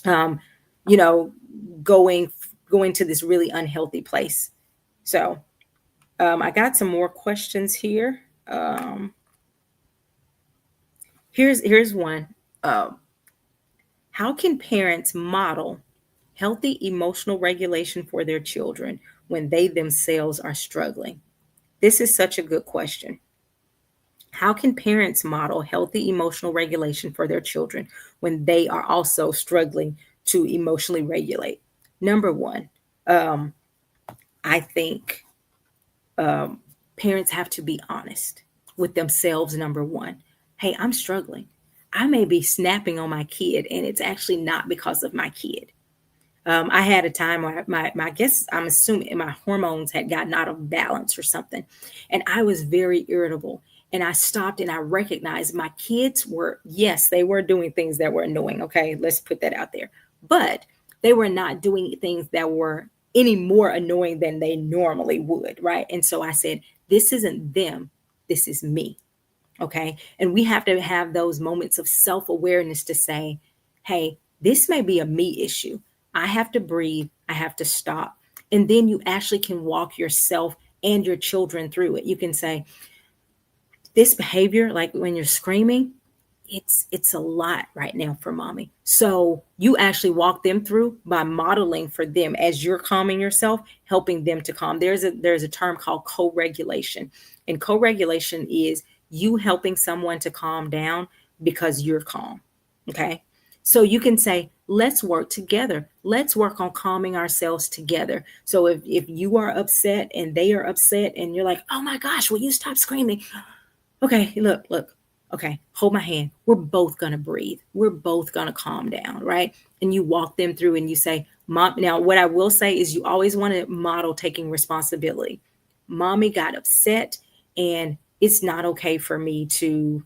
you know, going to this really unhealthy place. So I got some more questions here. Here's one. How can parents model healthy emotional regulation for their children when they themselves are struggling? This is such a good question. How can parents model healthy emotional regulation for their children when they are also struggling to emotionally regulate? Number one, I think parents have to be honest with themselves. Number one, hey, I'm struggling. I may be snapping on my kid, and it's actually not because of my kid. I had a time where I guess I'm assuming my hormones had gotten out of balance or something. And I was very irritable. And I stopped and I recognized my kids were, yes, they were doing things that were annoying. Okay, let's put that out there. But they were not doing things that were any more annoying than they normally would. Right. And so I said, this isn't them. This is me. Okay. And we have to have those moments of self-awareness to say, hey, this may be a me issue. I have to breathe. I have to stop. And then you actually can walk yourself and your children through it. You can say, this behavior, like when you're screaming, it's a lot right now for mommy. So you actually walk them through by modeling for them as you're calming yourself, helping them to calm. There's a term called co-regulation. And co-regulation is you helping someone to calm down because you're calm. Okay. So you can say, let's work together. Let's work on calming ourselves together. So if you are upset and they are upset and you're like, oh my gosh, will you stop screaming? Okay, look. Okay, hold my hand. We're both going to breathe. We're both going to calm down, right? And you walk them through and you say, Mom, now what I will say is you always want to model taking responsibility. Mommy got upset and it's not okay for me to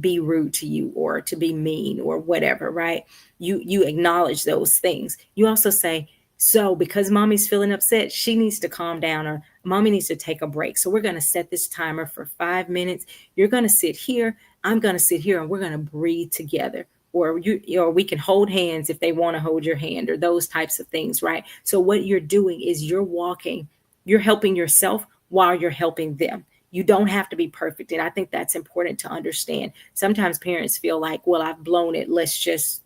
be rude to you or to be mean or whatever, right? You acknowledge those things. You also say, So because mommy's feeling upset, she needs to calm down, or mommy needs to take a break. So we're going to set this timer for 5 minutes. You're going to sit here. I'm going to sit here, and we're going to breathe together. Or we can hold hands if they want to hold your hand, or those types of things, right? So what you're doing is you're helping yourself while you're helping them. You don't have to be perfect. And I think that's important to understand. Sometimes parents feel like, well, I've blown it. Let's just,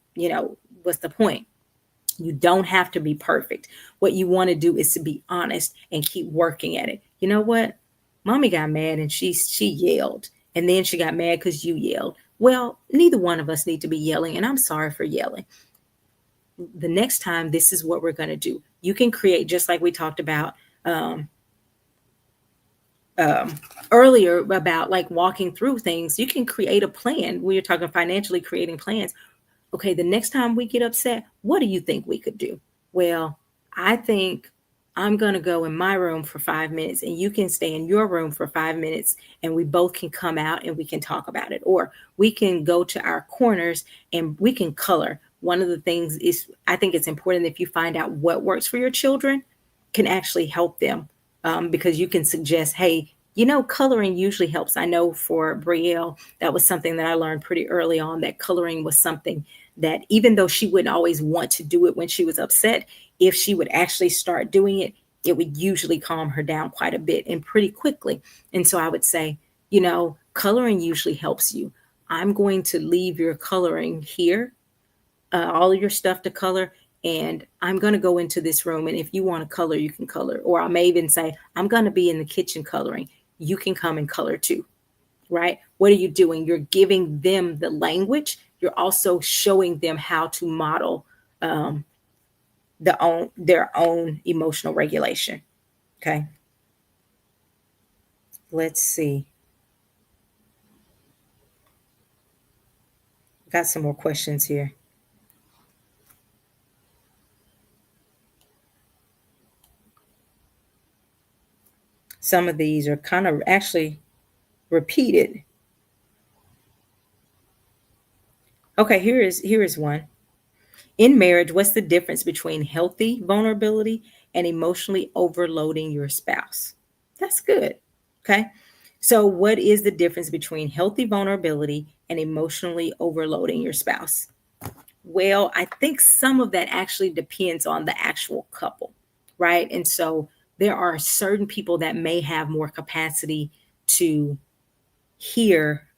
what's the point? You don't have to be perfect. What you want to do is to be honest and keep working at it. You know what? Mommy got mad and she yelled, and then she got mad because you yelled. Well, neither one of us need to be yelling, and I'm sorry for yelling. The next time, this is what we're going to do. You can create, just like we talked about earlier about like walking through things. You can create a plan. We are talking financially creating plans. Okay, the next time we get upset, what do you think we could do? Well, I think I'm going to go in my room for 5 minutes, and you can stay in your room for 5 minutes, and we both can come out and we can talk about it. Or we can go to our corners and we can color. One of the things is, I think it's important, if you find out what works for your children, can actually help them, because you can suggest, hey, coloring usually helps. I know for Brielle, that was something that I learned pretty early on, that coloring was something that, even though she wouldn't always want to do it when she was upset, if she would actually start doing it, it would usually calm her down quite a bit and pretty quickly. And so I would say, coloring usually helps you. I'm going to leave your coloring here, all of your stuff to color, and I'm going to go into this room. And if you want to color, you can color. Or I may even say, I'm going to be in the kitchen coloring. You can come and color too, right? What are you doing? You're giving them the language. You're also showing them how to model their own emotional regulation. Okay. Let's see. Got some more questions here. Some of these are kind of actually repeated. Okay, here is one. In marriage, what's the difference between healthy vulnerability and emotionally overloading your spouse? That's good. Okay. So, what is the difference between healthy vulnerability and emotionally overloading your spouse? Well, I think some of that actually depends on the actual couple, right? And so there are certain people that may have more capacity to hear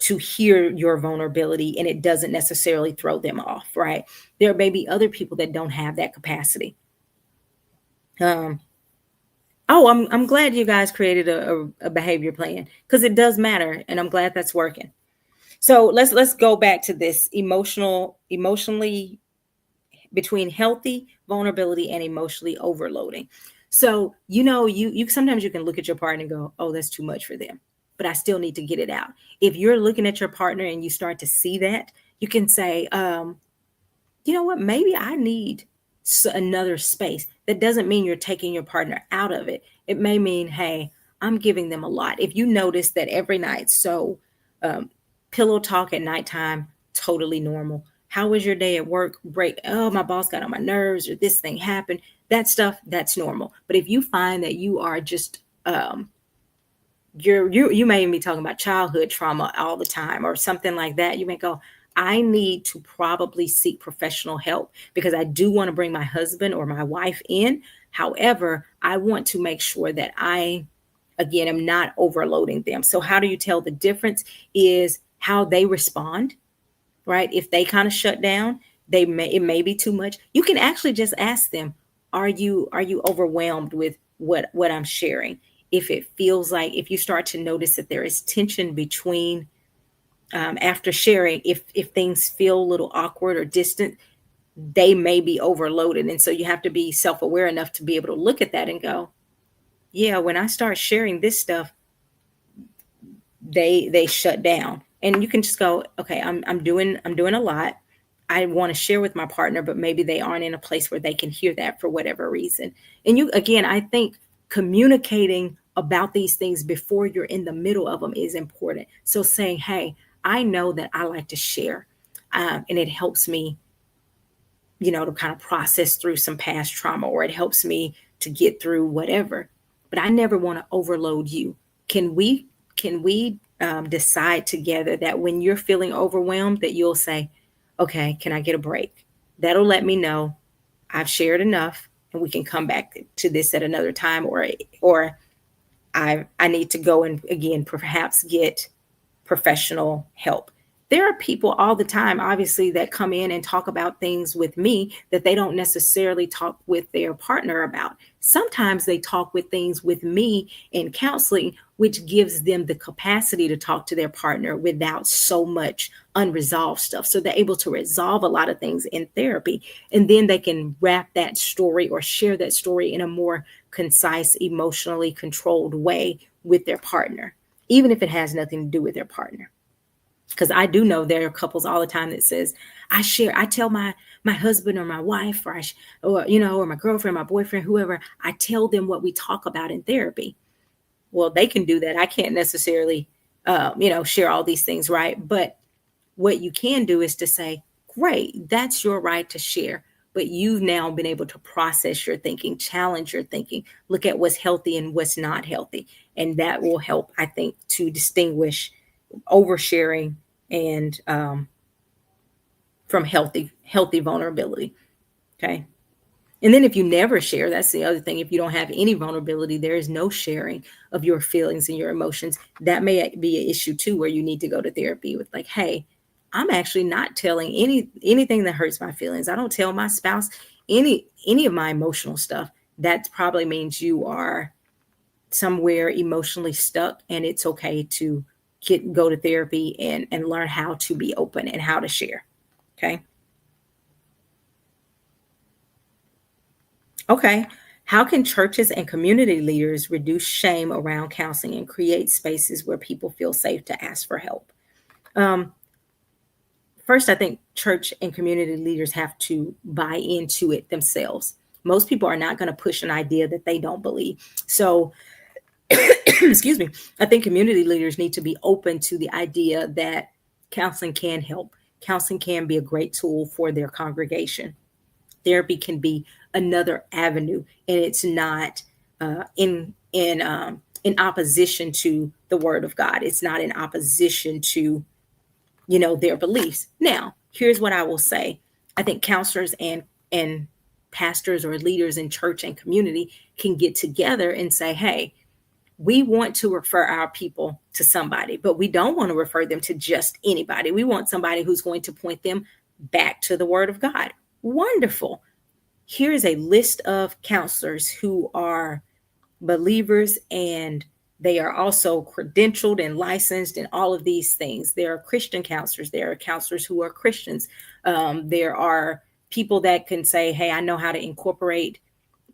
your vulnerability, and it doesn't necessarily throw them off, right? There may be other people that don't have that capacity. I'm glad you guys created a behavior plan, because it does matter, and I'm glad that's working. So let's go back to this emotionally between healthy vulnerability and emotionally overloading. So you sometimes you can look at your partner and go, oh, that's too much for them, but I still need to get it out. If you're looking at your partner and you start to see that, you can say, you know what, maybe I need another space. That doesn't mean you're taking your partner out of it. It may mean, hey, I'm giving them a lot. If you notice that every night, so pillow talk at nighttime, totally normal. How was your day at work? Great. Oh, my boss got on my nerves, or this thing happened. That stuff, that's normal. But if you find that you are just you may be talking about childhood trauma all the time or something like that, you may go, I need to probably seek professional help, because I do want to bring my husband or my wife in. However, I want to make sure that I, again, am not overloading them. So how do you tell the difference is how they respond, right? If they kind of shut down, it may be too much. You can actually just ask them, are you overwhelmed with what I'm sharing? If it feels like, if you start to notice that there is tension between after sharing, if things feel a little awkward or distant, they may be overloaded. And so you have to be self-aware enough to be able to look at that and go, yeah, when I start sharing this stuff, they shut down. And you can just go, okay, I'm doing a lot. I want to share with my partner, but maybe they aren't in a place where they can hear that for whatever reason. And I think communicating about these things before you're in the middle of them is important. So saying, hey, I know that I like to share, and it helps me to kind of process through some past trauma, or it helps me to get through whatever. But I never want to overload you. Can we decide together that when you're feeling overwhelmed, that you'll say, okay, can I get a break? That'll let me know I've shared enough and we can come back to this at another time, or I need to go and again perhaps get professional help. There are people all the time, obviously, that come in and talk about things with me that they don't necessarily talk with their partner about. Sometimes they talk with things with me in counseling, which gives them the capacity to talk to their partner without so much unresolved stuff. So they're able to resolve a lot of things in therapy. And then they can wrap that story or share that story in a more concise, emotionally controlled way with their partner, even if it has nothing to do with their partner. Because I do know there are couples all the time that says, I tell my husband or my wife, or my girlfriend, my boyfriend, whoever, I tell them what we talk about in therapy. Well, they can do that. I can't necessarily share all these things, right? But what you can do is to say, great, that's your right to share. But you've now been able to process your thinking, challenge your thinking, look at what's healthy and what's not healthy. And that will help, I think, to distinguish oversharing and from healthy vulnerability. Okay. And then if you never share, that's the other thing. If you don't have any vulnerability, there is no sharing of your feelings and your emotions. That may be an issue too, where you need to go to therapy with like, hey, I'm actually not telling anything that hurts my feelings. I don't tell my spouse any of my emotional stuff. That probably means you are somewhere emotionally stuck, and it's okay to go to therapy and learn how to be open and how to share. Okay. Okay. How can churches and community leaders reduce shame around counseling and create spaces where people feel safe to ask for help? Um, First, I think church and community leaders have to buy into it themselves. Most people are not going to push an idea that they don't believe. So, excuse me, I think community leaders need to be open to the idea that counseling can help. Counseling can be a great tool for their congregation. Therapy can be another avenue, and it's not in opposition to the Word of God. It's not in opposition to their beliefs. Now, here's what I will say. I think counselors and pastors or leaders in church and community can get together and say, hey, we want to refer our people to somebody, but we don't want to refer them to just anybody. We want somebody who's going to point them back to the Word of God. Wonderful. Here's a list of counselors who are believers, and they are also credentialed and licensed and all of these things. There are Christian counselors. There are counselors who are Christians. There are people that can say, hey, I know how to incorporate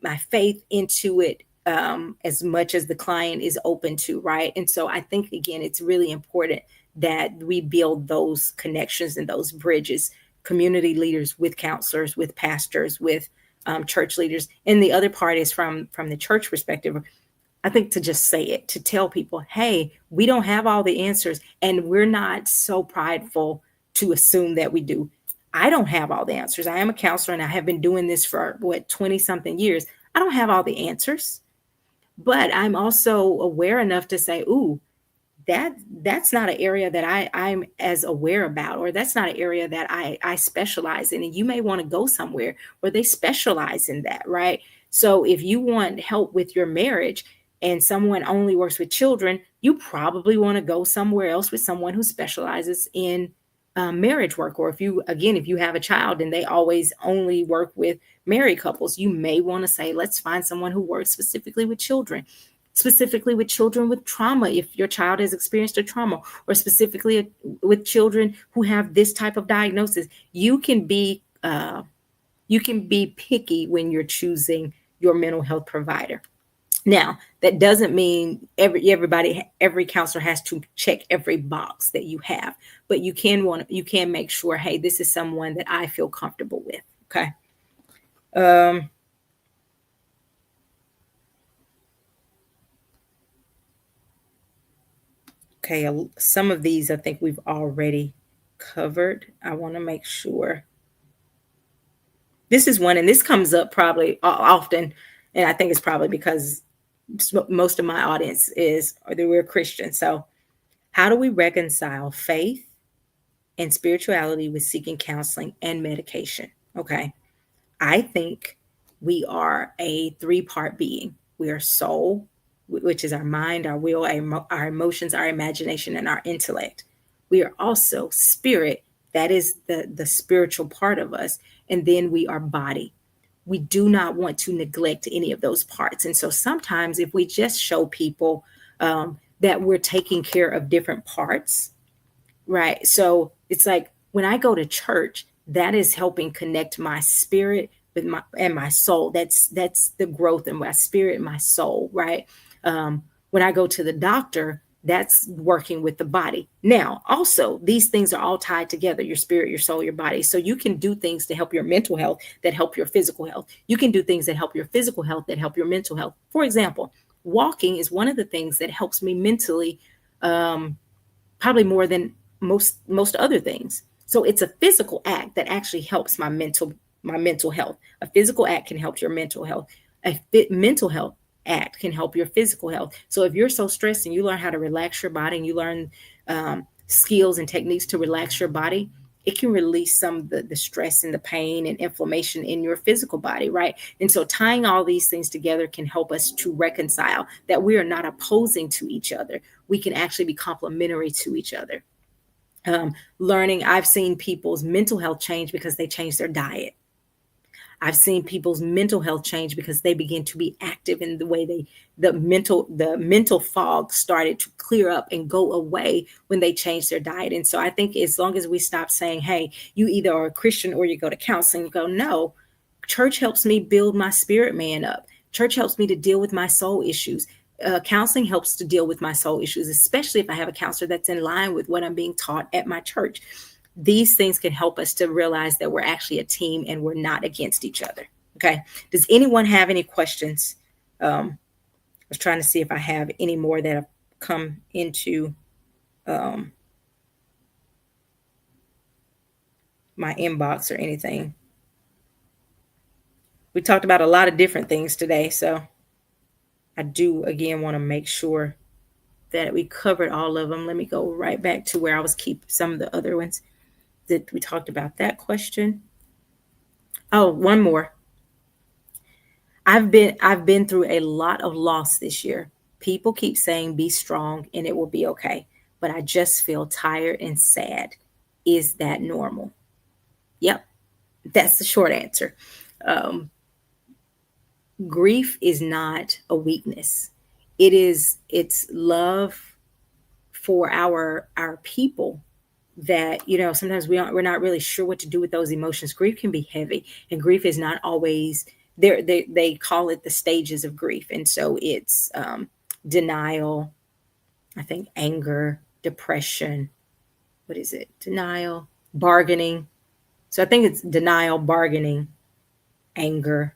my faith into it as much as the client is open to, right? And so I think, again, it's really important that we build those connections and those bridges, community leaders with counselors, with pastors, with church leaders. And the other part is from the church perspective. I think to just say it, to tell people, hey, we don't have all the answers, and we're not so prideful to assume that we do. I don't have all the answers. I am a counselor and I have been doing this for 20 something years. I don't have all the answers, but I'm also aware enough to say, ooh, that's not an area that I'm as aware about, or that's not an area that I specialize in. And you may want to go somewhere where they specialize in that, right? So if you want help with your marriage and someone only works with children, you probably want to go somewhere else with someone who specializes in marriage work. Or if you have a child and they always only work with married couples, you may want to say, let's find someone who works specifically with children with trauma, if your child has experienced a trauma, or specifically with children who have this type of diagnosis. You can be picky when you're choosing your mental health provider. Now, that doesn't mean every counselor has to check every box that you have, but you can make sure, hey, this is someone that I feel comfortable with. Okay. Okay, some of these I think we've already covered. I want to make sure. This is one, and this comes up probably often, and I think it's probably because most of my audience is, or that we're Christians. So, how do we reconcile faith and spirituality with seeking counseling and medication? Okay. I think we are a three-part being. We are soul, which is our mind, our will, our emotions, our imagination, and our intellect. We are also spirit. That is the spiritual part of us. And then we are body. We do not want to neglect any of those parts. And so sometimes if we just show people that we're taking care of different parts, right? So it's like when I go to church, that is helping connect my spirit with my soul. That's the growth in my spirit and my soul, right? When I go to the doctor, that's working with the body. Now, also, these things are all tied together: your spirit, your soul, your body. So you can do things to help your mental health that help your physical health. You can do things that help your physical health that help your mental health. For example, walking is one of the things that helps me mentally, probably more than most other things. So it's a physical act that actually helps my mental health. A physical act can help your mental health. Mental health act can help your physical health. So if you're so stressed and you learn how to relax your body, and you learn skills and techniques to relax your body, it can release some of the stress and the pain and inflammation in your physical body, right? And so tying all these things together can help us to reconcile that we are not opposing to each other. We can actually be complementary to each other. Learning, I've seen people's mental health change because they change their diet. I've seen people's mental health change because they begin to be active in the way the mental fog started to clear up and go away when they changed their diet. And so I think as long as we stop saying, hey, you either are a Christian or you go to counseling, you go, no, church helps me build my spirit man up. Church helps me to deal with my soul issues. Counseling helps to deal with my soul issues, especially if I have a counselor that's in line with what I'm being taught at my church. These things can help us to realize that we're actually a team and we're not against each other. Okay. Does anyone have any questions? I was trying to see if I have any more that have come into my inbox or anything. We talked about a lot of different things today, so I do again want to make sure that we covered all of them. Let me go right back to where I was keep some of the other ones that we talked about. That question. Oh, one more. I've been through a lot of loss this year. People keep saying be strong and it will be okay, but I just feel tired and sad. Is that normal? Yep, that's the short answer. Um, Grief is not a weakness. It's love for our people, that sometimes we're not really sure what to do with those emotions. Grief can be heavy, and grief is not always there. They call it the stages of grief, and so it's denial, I think, anger, depression. What is it? Denial, bargaining. So I think it's denial, bargaining, anger,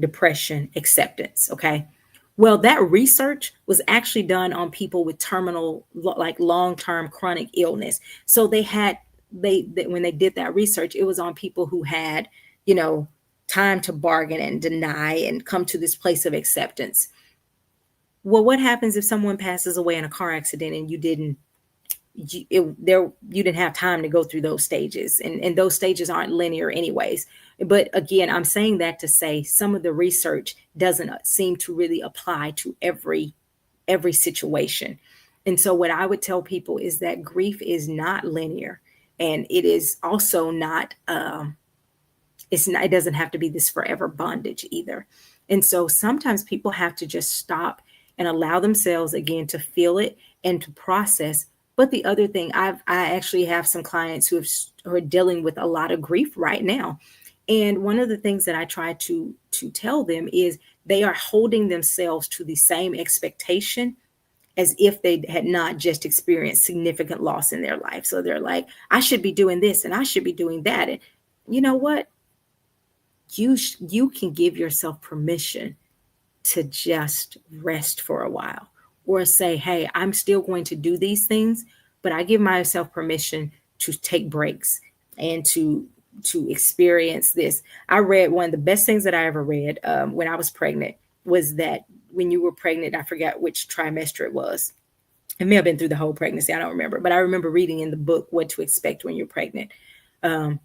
depression, acceptance. Okay. Well, that research was actually done on people with terminal, like long-term chronic illness. So when they did that research, it was on people who had, time to bargain and deny and come to this place of acceptance. Well, what happens if someone passes away in a car accident and you didn't have time to go through those stages, and those stages aren't linear anyways. But again, I'm saying that to say some of the research doesn't seem to really apply to every situation. And so what I would tell people is that grief is not linear, and it is also not it doesn't have to be this forever bondage either. And so sometimes people have to just stop and allow themselves again to feel it and to process. But the other thing, I actually have some clients who are dealing with a lot of grief right now. And one of the things that I try to tell them is they are holding themselves to the same expectation as if they had not just experienced significant loss in their life. So they're like, I should be doing this and I should be doing that. And you know what? You can give yourself permission to just rest for a while, or say, hey, I'm still going to do these things, but I give myself permission to take breaks and to to experience this. I read one of the best things that I ever read when I was pregnant was that when you were pregnant, I forgot which trimester it was. It may have been through the whole pregnancy. I don't remember, but I remember reading in the book what to expect when you're pregnant. And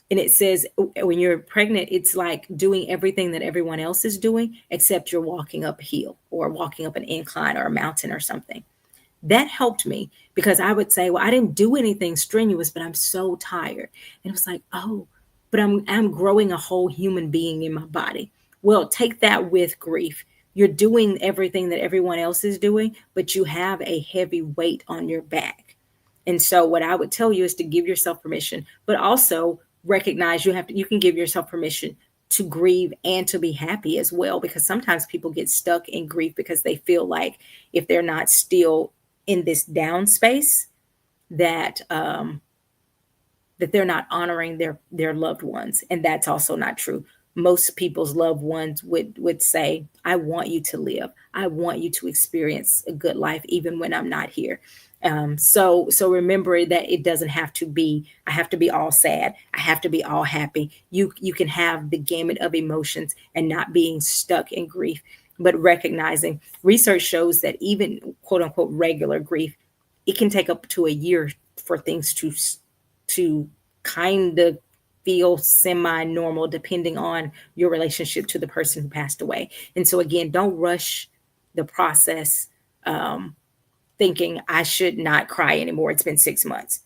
it says when you're pregnant, it's like doing everything that everyone else is doing, except you're walking up a hill or walking up an incline or a mountain or something. That helped me because I would say, well, I didn't do anything strenuous, but I'm so tired. And it was like, oh, but I'm growing a whole human being in my body. Well, take that with grief. You're doing everything that everyone else is doing, but you have a heavy weight on your back. And so what I would tell you is to give yourself permission, but also recognize you can give yourself permission to grieve and to be happy as well, because sometimes people get stuck in grief because they feel like if they're not still in this down space that that they're not honoring their loved ones, and that's also not true. Most people's loved ones would say, I want you to live, I want you to experience a good life even when I'm not here. So remember that it doesn't have to be, I have to be all sad, I have to be all happy. You can have the gamut of emotions and not being stuck in grief, but recognizing research shows that even quote unquote regular grief, it can take up to a year for things to kind of feel semi-normal depending on your relationship to the person who passed away. And so again, don't rush the process thinking I should not cry anymore. It's been 6 months.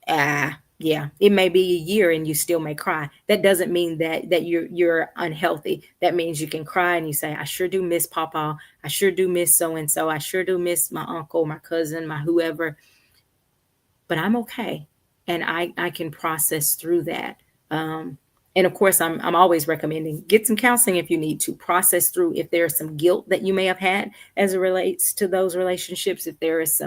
Yeah, it may be a year and you still may cry. That doesn't mean that you're unhealthy. That means you can cry and you say, I sure do miss Papa. I sure do miss so-and-so. I sure do miss my uncle, my cousin, my whoever. But I'm okay. And I can process through that. And of course, I'm always recommending get some counseling if you need to process through if there's some guilt that you may have had as it relates to those relationships, if there is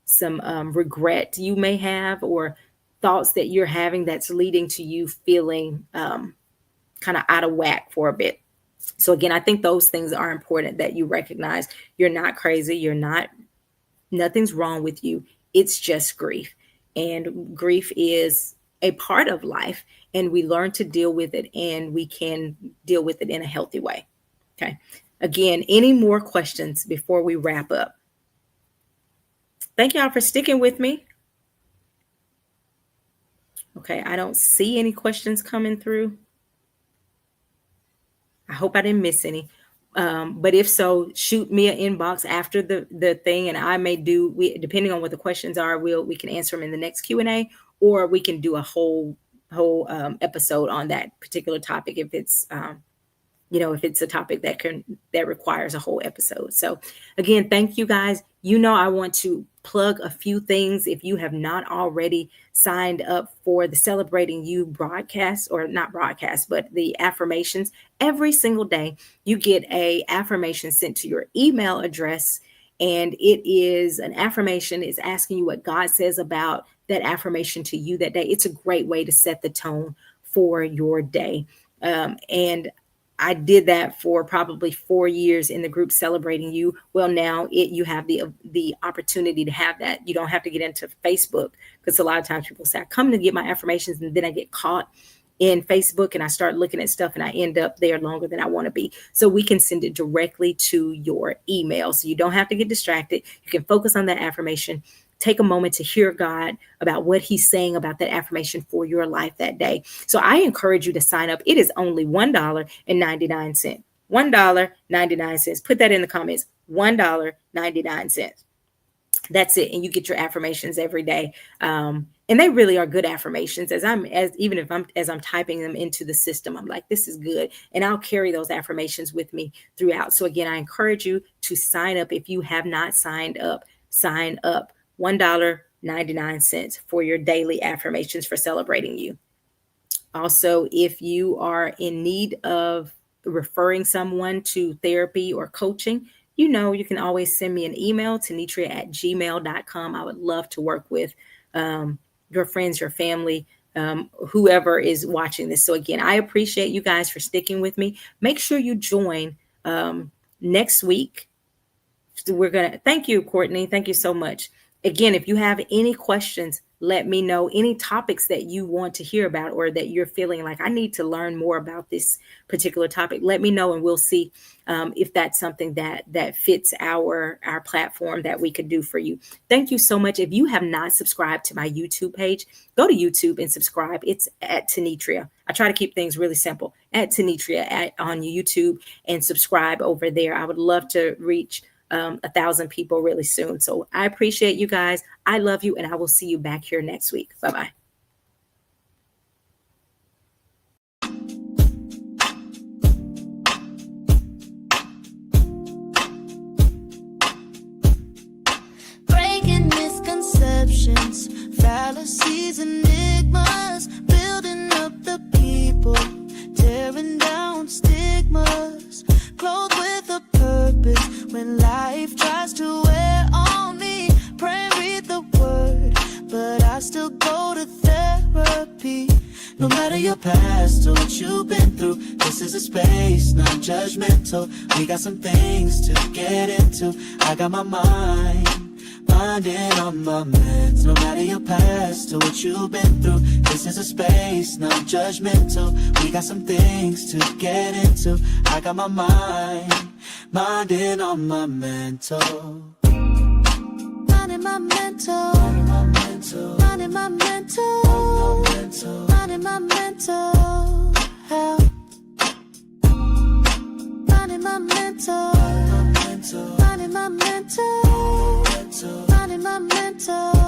some regret you may have, or thoughts that you're having that's leading to you feeling kind of out of whack for a bit. So again, I think those things are important that you recognize. You're not crazy. Nothing's wrong with you. It's just grief. And grief is a part of life, and we learn to deal with it, and we can deal with it in a healthy way. Okay. Again, any more questions before we wrap up? Thank y'all for sticking with me. Okay, I don't see any questions coming through. I hope I didn't miss any. But if so, shoot me an inbox after the thing, and I may depending on what the questions are, we can answer them in the next Q&A, or we can do a whole episode on that particular topic if it's if it's a topic that requires a whole episode. So again, thank you guys. I want to plug a few things. If you have not already signed up for the Celebrating You broadcast, or not broadcast, but the affirmations, every single day you get a affirmation sent to your email address. And it is an affirmation. It's asking you what God says about that affirmation to you that day. It's a great way to set the tone for your day. And I did that for probably 4 years in the group Celebrating You. Well, now you have the opportunity to have that. You don't have to get into Facebook, because a lot of times people say, I come to get my affirmations and then I get caught in Facebook and I start looking at stuff and I end up there longer than I want to be. So we can send it directly to your email. So you don't have to get distracted. You can focus on that affirmation. Take a moment to hear God about what he's saying about that affirmation for your life that day. So I encourage you to sign up. It is only $1.99. $1.99. Put that in the comments. $1.99. That's it. And you get your affirmations every day. And they really are good affirmations. As I'm typing them into the system, I'm like, this is good. And I'll carry those affirmations with me throughout. So again, I encourage you to sign up. If you have not signed up, sign up. $1.99 for your daily affirmations for Celebrating You. Also, if you are in need of referring someone to therapy or coaching, you can always send me an email to nitria@gmail.com. I would love to work with your friends, your family, whoever is watching this. So again, I appreciate you guys for sticking with me. Make sure you join next week. Thank you, Courtney. Thank you so much. Again, if you have any questions, let me know any topics that you want to hear about, or that you're feeling like I need to learn more about this particular topic. Let me know, and we'll see if that's something that fits our platform that we could do for you. Thank you so much. If you have not subscribed to my YouTube page, go to YouTube and subscribe. It's at Tenitria. I try to keep things really simple. At Tenitria on YouTube, and subscribe over there. I would love to reach 1,000 people really soon. So I appreciate you guys. I love you, and I will see you back here next week. Bye-bye. Breaking misconceptions, fallacies, enigmas, building up the people, tearing down stigmas, clothed with a purpose. When life tries to wear on me, pray and read the word, but I still go to therapy. No matter your past or what you've been through, this is a space, not judgmental. We got some things to get into. I got my mind in on my meds. No matter your past or what you've been through, this is a space, not judgmental. We got some things to get into. I got my mind in on my mental. Mind in my mental. Mind in my mental. Mind in my mental health. Mind in my mental. Mind in my mental. Mind in my mental.